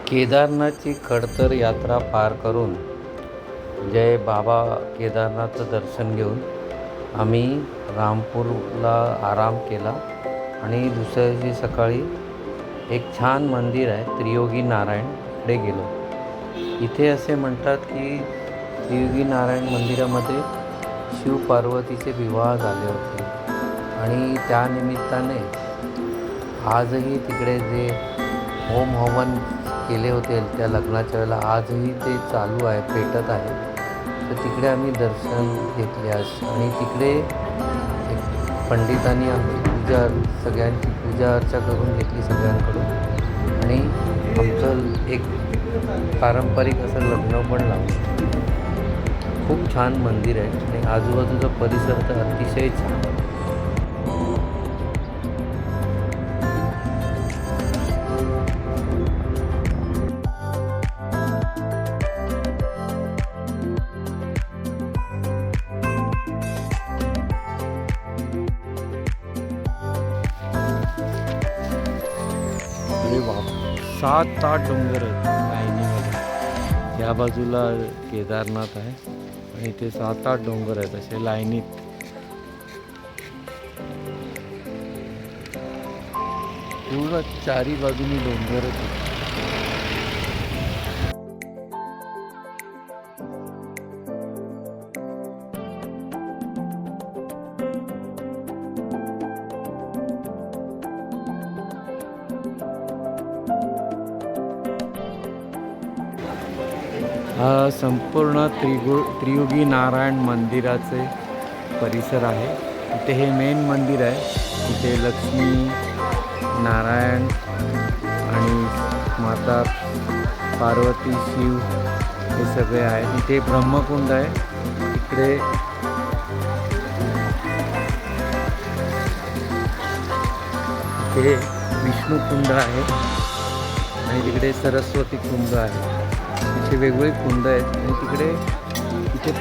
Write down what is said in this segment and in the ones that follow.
केदारनाथची खडतर यात्रा पार करून जय बाबा केदारनाथचं दर्शन घेऊन आम्ही रामपूरला आराम केला आणि दुसऱ्या दिवशी सकाळी एक छान मंदिर आहे त्रियोगी नारायण इकडे गेलो. इथे असे म्हणतात की त्रियोगी नारायण मंदिरामध्ये शिव पार्वतीचे विवाह झाले होते आणि त्यानिमित्ताने आजही तिकडे जे होम हवन केले होते त्या लग्नाच्या वेळेला आजही ते चालू आहे, पेटत आहे. तर तिकडे आम्ही दर्शन घेतले आणि तिकडे एक पंडितांनी आमची सगळ्यांची पूजा अर्चा करून घेतली सगळ्यांकडून आणि आमचं एक पारंपरिक असं लग्न पण लावलं. खूप छान मंदिर आहे आणि आजूबाजूचा परिसर तर अतिशय छान. अरे बाप, 7-8 डोंगर आहेत लाईनीमध्ये. या बाजूला केदारनाथ आहे आणि इथे 7-8 डोंगर आहेत असे लाईनीत. पूर्ण चारी बाजूनी डोंगरच आहेत. हा संपूर्ण त्रियोगी नारायण मंदिराचे परिसर आहे. इथे हे मेन मंदिर आहे. इथे लक्ष्मी नारायण आणि माता पार्वती शिव हे सगळे आहेत. इथे ब्रह्मकुंड आहे. इकडे इथे विष्णुकुंड आहे आणि तिकडे सरस्वती कुंड आहे. असे वेगवेगळे कुंड आहेत आणि इथे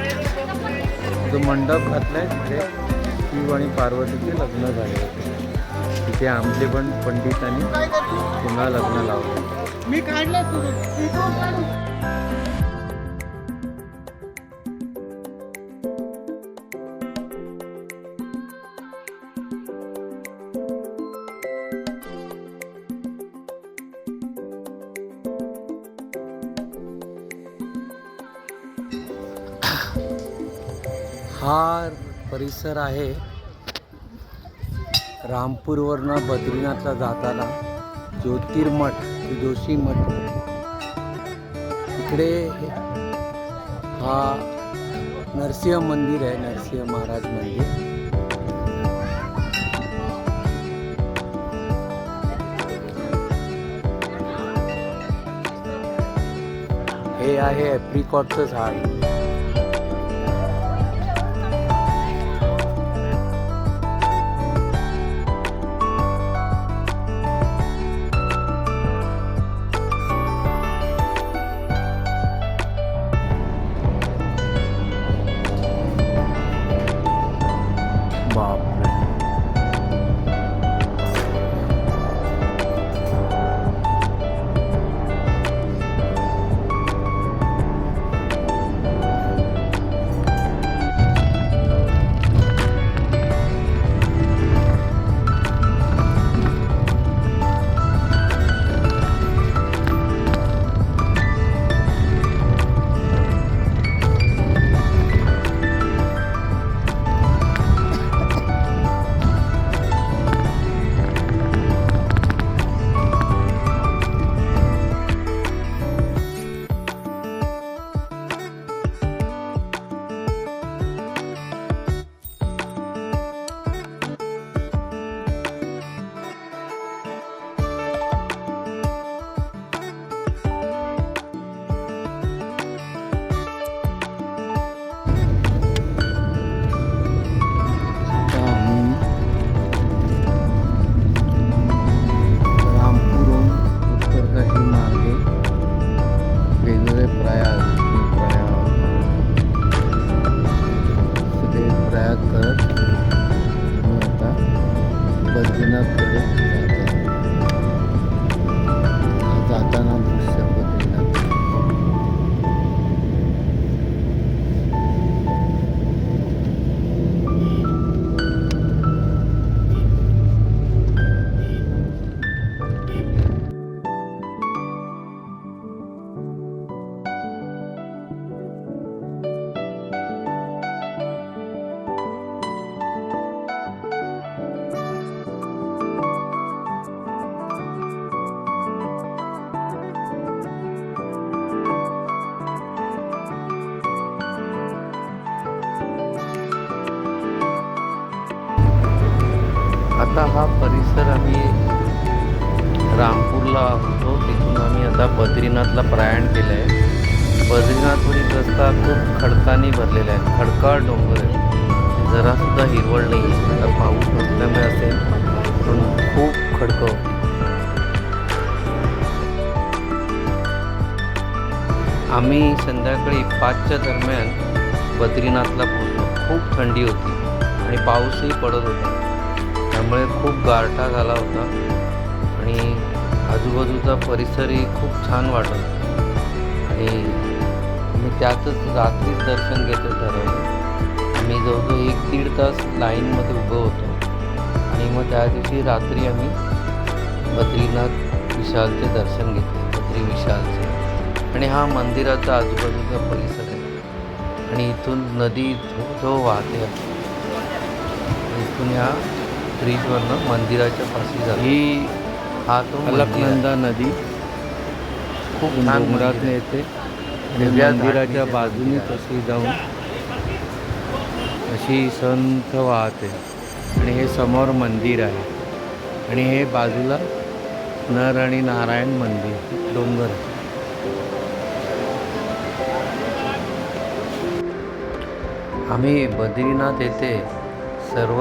जो मंडप घातला आहे तिथे शिव आणि पार्वतीचे लग्न झाले होते. तिथे आमचे पण पंडितांनी पुन्हा लग्न लावले. मी हा परिसर आहे रामपूरवरनं बद्रीनाथला जाताना ज्योतिर्मठ जोशी मठ. इकडे हा नरसिंह मंदिर आहे, नरसिंह महाराज मंदिर. हे आहे ॲप्रिकॉटचं झाड. बद्रीनाथकडे जाताना दृश्य आता हा परिसर आम्ही रामपूरला होतो, तिथून आम्ही आता बद्रीनाथला प्रयाण केलं आहे. बद्रीनाथवरील रस्ता खूप खडकांनी भरलेला आहे, खडकाळ डोंगर आहे, जरासुद्धा हिरवळ नाही आहे. आता पाऊस नसल्यामुळे असेल पण खूप खडकं होती. आम्ही संध्याकाळी 5च्या दरम्यान बद्रीनाथला पोहोचलो. खूप थंडी होती आणि पाऊसही पडत होता, त्यामुळे खूप गारठा झाला होता आणि आजूबाजूचा परिसरही खूप छान वाटत होता. आणि आम्ही त्यातच रात्रीच दर्शन घ्यायचं ठरवलं. आम्ही जवळजवळ 1-1.5 तास लाईनमध्ये उभं होतो आणि मग त्या दिवशी रात्री आम्ही बद्रीनाथ विशालचे दर्शन घेतले, बद्री विशालचे. आणि हा मंदिराचा आजूबाजूचा परिसर आहे आणि इथून नदी धो वाहते. इथून या ब्रिजवरनं मंदिराच्या पाशी जाते. ही हा तो अलकनंदा नदी खूप डोंगरात येते आणि मंदिराच्या बाजूने तशी जाऊन अशी संथ वाहते. आणि हे समोर मंदिर आहे आणि हे बाजूला नर आणि नारायण मंदिर डोंगर आहे. आम्ही बद्रीनाथ येथे सर्व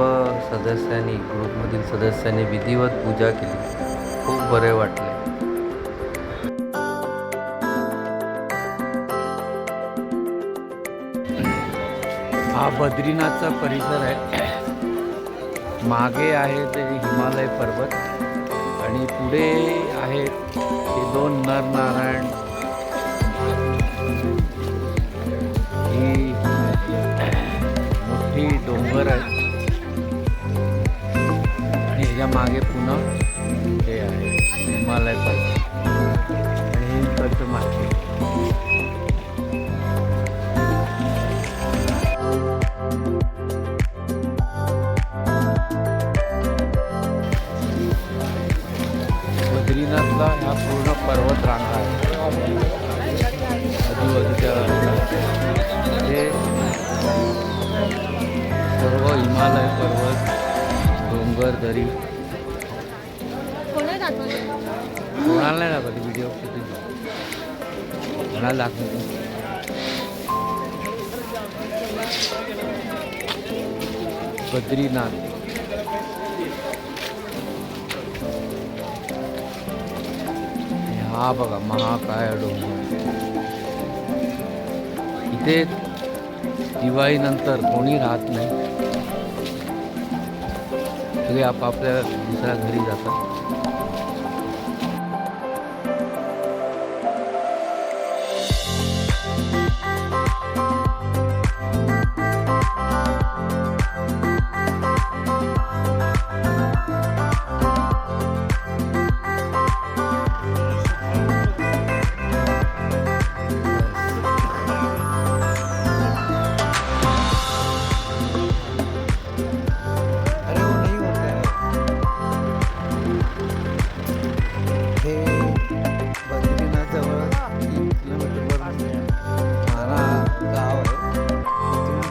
सदस्यांनी, ग्रुपमधील सदस्यांनी विधिवत पूजा केली. खूप बरे वाटले. हा बद्रीनाथचा परिसर आहे. मागे आहे ते हिमालय पर्वत आणि पुढे आहेत हे 2 नरनारायण. ही मोठी डोंगर आहे आणि ह्याच्या मागे पुन्हा हे आहे हिमालय पर्वत आणि हे इकडचं मागे. बद्रीनाथला ह्या पूर्ण पर्वत रांगा आहे आजूबाजूच्या. हे सर्व हिमालय पर्वत, डोंगर, दरी. कोणाला नाही दाखवत व्हिडिओ, किती कोणाला दाखवतो. बद्रीनाथ हा बघा, महाकाय डोंगर. इथे दिवाळीनंतर कोणी राहत नाही, सगळे आपापल्या दुसऱ्या घरी जातात.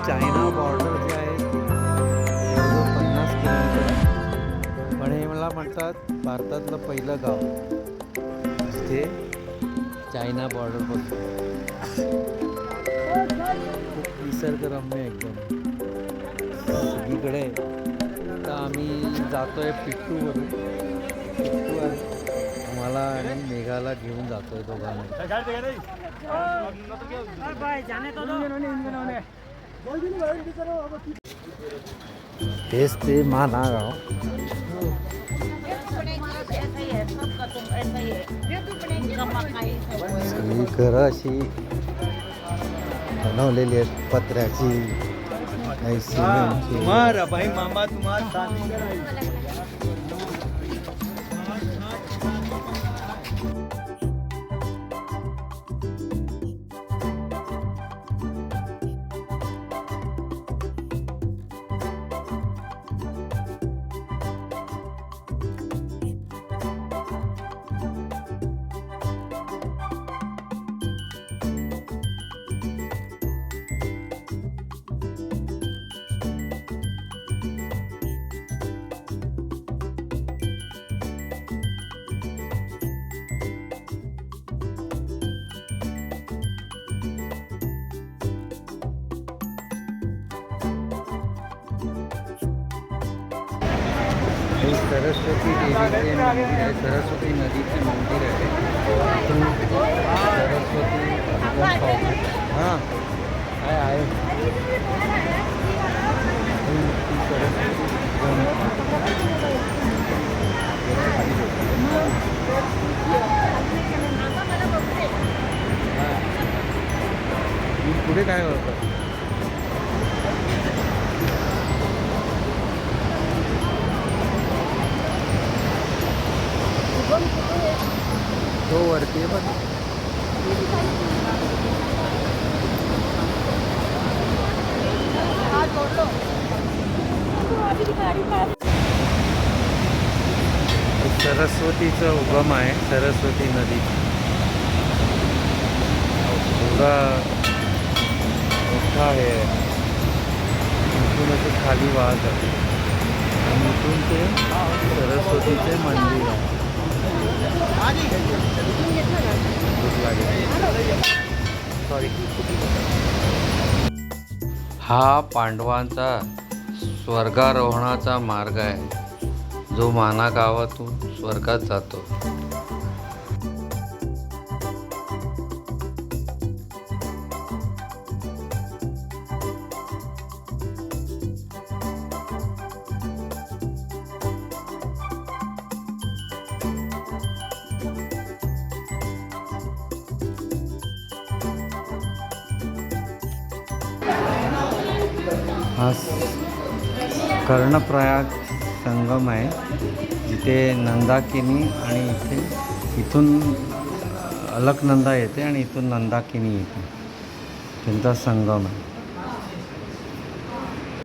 चायना बॉर्डर जे आहे जवळजवळ 50 किलोमीटर, पण हे मला म्हणतात भारतातलं पहिलं गाव ते चायना बॉर्डरपासून. खूप निसर्गरम्य एकदम सगळीकडे. आता आम्ही जातोय पिट्टूवरून. पिट्टू आम्हाला आणि मेघाला घेऊन जातोय दोघांना. हेच ते महानागाव. ही घरं अशी बनवलेली आहेत पत्र्याची, काही सिमेंटची. हे सरस्वती देवीचे मंदिर आहे, सरस्वती नदीचे मंदिर आहे. इथून सरस्वती हां काय आहे ही सरस्वती पुढे काय होतं. तो वरती आहे बघ. सरस्वतीचा उगम आहे, सरस्वती नदी एवढा मोठा आहे. इथून असे खाली वाहत आहे आणि इथून ते सरस्वतीचे मंदिर आहे. सॉरी. हा पांडवांचा स्वर्गारोहणाचा मार्ग आहे, जो माना गावातून स्वर्गात जातो. हा कर्णप्रयाग संगम आहे, जिथे नंदाकिनी आणि इथून अलकनंदा येते आणि इथून नंदाकिनी येते. त्यांचा संगम आहे.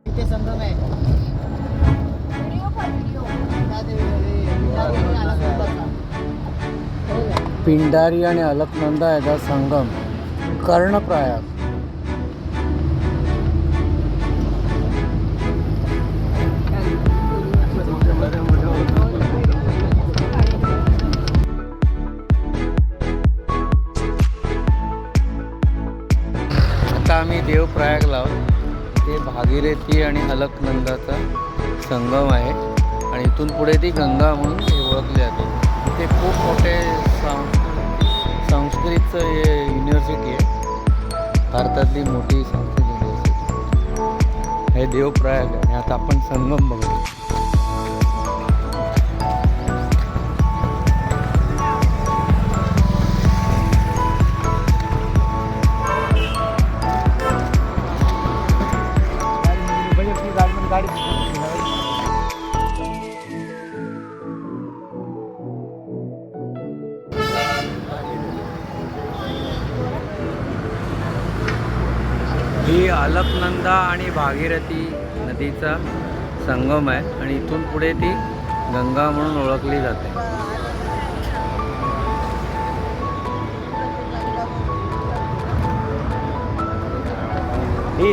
इथे संगम आहे. पिंडारी आणि अलकनंदा याचा संगम कर्णप्रयाग. आता आम्ही देवप्रयागला आहोत. ते भागीरथी आणि अलकनंदाचा संगम आहे आणि इथून पुढे ती गंगा म्हणून ओळखली जाते. इथे खूप मोठे संस्कृतचं युनिव्हर्सिटी आहे, भारतातली मोठी संस्कृत युनिव्हर्सिटी. हे देवप्रयाग आहे आणि आता आपण संगम बघू. ही अलकनंदा आणि भागीरथी नदीचा संगम आहे आणि इथून पुढे ती गंगा म्हणून ओळखली जाते. ही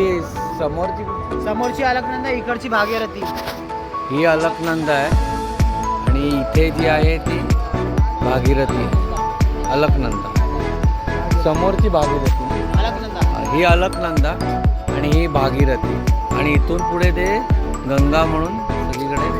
समोरची अलकनंदा, इकडची भागीरथी. ही अलकनंदा आहे आणि इथे जी आहे ती भागीरथी. अलकनंदा समोरची भागीरथी, ही अलकनंदा आणि ही भागीरथी आणि इथून पुढे ते गंगा म्हणून सगळीकडे.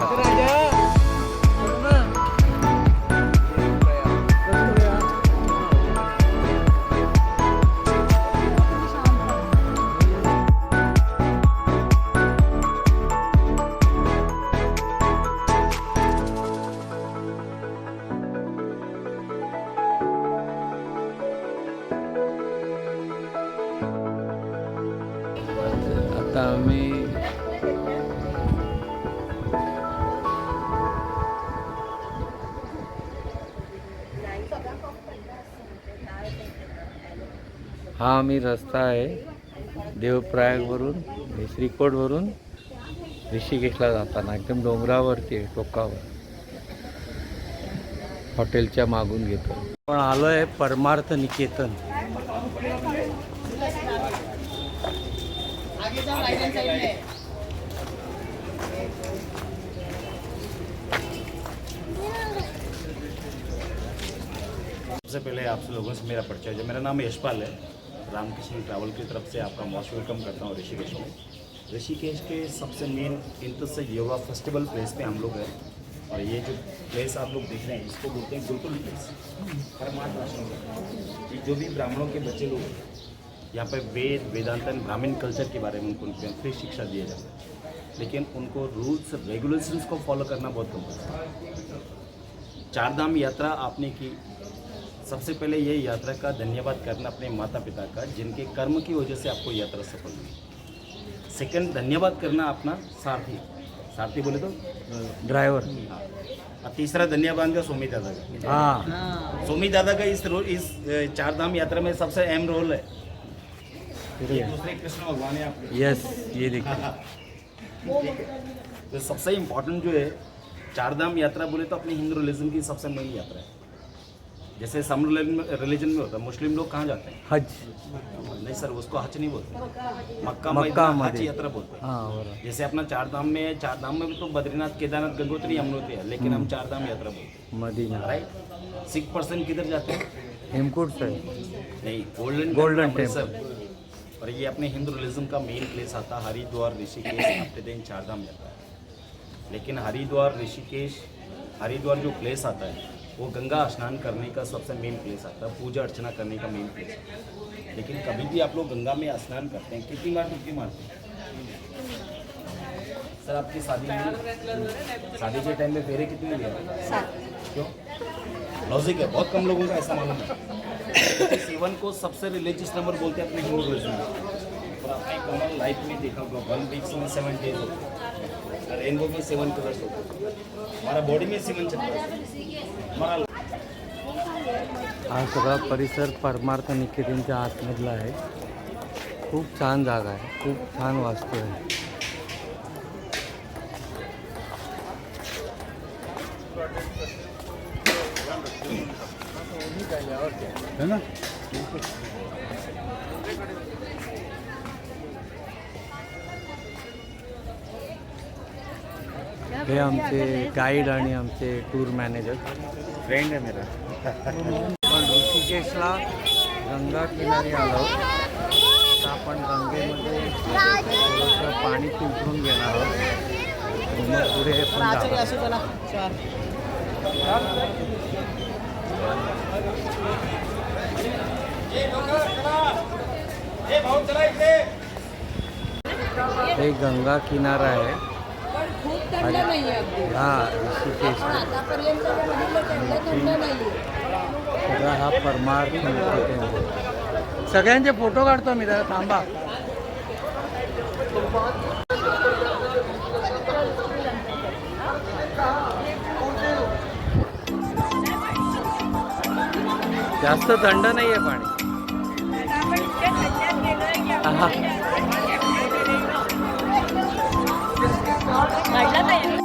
आता आम्ही हा रस्ता आहे देवप्रयागवरून, श्रीकोटवरून ऋषिकेशला जाताना. एकदम डोंगरावरती आहे, टोकावर. हॉटेलच्या मागून घेतो. आपण आलो आहे परमार्थ निकेतन. सबसे पहले आप लोगों से मेरा परिचय है. मेरा नाम यशपाल है. रामकृष्ण ट्रैवल की तरफ से आपका मोस्ट वेलकम करता हूँ ऋषिकेश में. ऋषिकेश के सबसे main interest yoga festival place पे हम लोग हैं. और ये जो प्लेस आप लोग देख रहे हैं इसको बोलते हैं गुरुकुल प्लेस, परमार्थ आश्रम। ये जो भी ब्राह्मणों के बच्चे लोग हैं, यहाँ पर वेद वेदांतन ब्राह्मण कल्चर के बारे में उनको फ्री शिक्षा दिया जाता है, लेकिन उनको रूल्स रेगुलेशंस को फॉलो करना बहुत कम है। चारधाम यात्रा आपने की, सबसे पहले ये यात्रा का धन्यवाद करना अपने माता पिता का, जिनके कर्म की वजह से आपको यात्रा सफल हुई। सेकंड, धन्यवाद करना अपना सारथी, सारथी बोले तो ड्राइवर। और तीसरा धन्यवाद का सोमी दादा का। हाँ, सोमी दादा का इस चारधाम यात्रा में सबसे अहम रोल है। ये दूसरे कृष्ण भगवान है आपके। यस, ये देखिए। ठीक है, तो सबसे इम्पोर्टेंट जो है चारधाम यात्रा बोले तो अपनी हिंदू रिलीजन की सबसे मेन यात्रा है। जैसे सम रिलीजन में होता है, मुस्लिम लोग कहाँ जाते हैं? हज। नहीं सर, उसको हज नहीं बोलते, मक्का मक्का में हज मध्ये। यात्रा बोलते हैं। हाँ, बरोबर। जैसे अपना चारधाम में भी तो बद्रीनाथ, केदारनाथ, गंगोत्री, यमुनोत्री है, लेकिन हम चारधाम यात्रा बोलते हैं, मदीना। राइट। सिख पर्सन किधर जाते हैं? हेमकूट से। नहीं, गोल्डन टेम्पल। और ये अपने हिंदू रिलीजन का मेन प्लेस आता है हरिद्वार ऋषिकेश, आफ्टर देन चारधाम यात्रा है। लेकिन हरिद्वार ऋषिकेश, हरिद्वार जो प्लेस आता है वो गंगा स्नान करने का सबसे मेन प्लेस आता है, पूजा अर्चना करने का मेन प्लेस आता है। लेकिन कभी भी आप लोग गंगा में स्नान करते हैं, कितनी बार डुबकी मारते हैं? सर आपकी शादी के टाइम में फेरे कितने लिए? क्यों? लॉजिक है, बहुत कम लोगों का ऐसा मालूम है। क्योंकि सेवन को सबसे रिलीजियस नंबर बोलते हैं अपने हिंदू रिलीजन में। और आपने कॉमन लाइफ में देखा होगा 1 वीक्स में 7 डेज होते हैं, रेनबो में 7 कलर्स होते हैं, हमारा बॉडी में 7 चक्र हमारा। हा सगळा परिसर परमार्थ निकेतनच्या आतमधला आहे. खूप छान जागा आहे, खूप छान वास्तू आहे. है ना? हे आमचे गाईड आणि आमचे टूर मॅनेजर फ्रेंड है मेरा। आपण ऋषिकेशला गंगा किनारी आलो. आता आपण गंगेमध्ये थोडंसं पाणी फिल्टरून घेणार आहोत. मग पुढे पण जाणार. असं चला चार. हे गंगा किनारा आहे. खूप थंड नाही आहे अगदी. हा ऋषिकेश पण आतापर्यंत बघितलं थंड नाही आहे. सगळा हा परमार्थ निकेतन. सगळ्यांचे फोटो काढतो मी, जरा थांबा. जास्त थंड नाहीये पाणी. काढला नाही.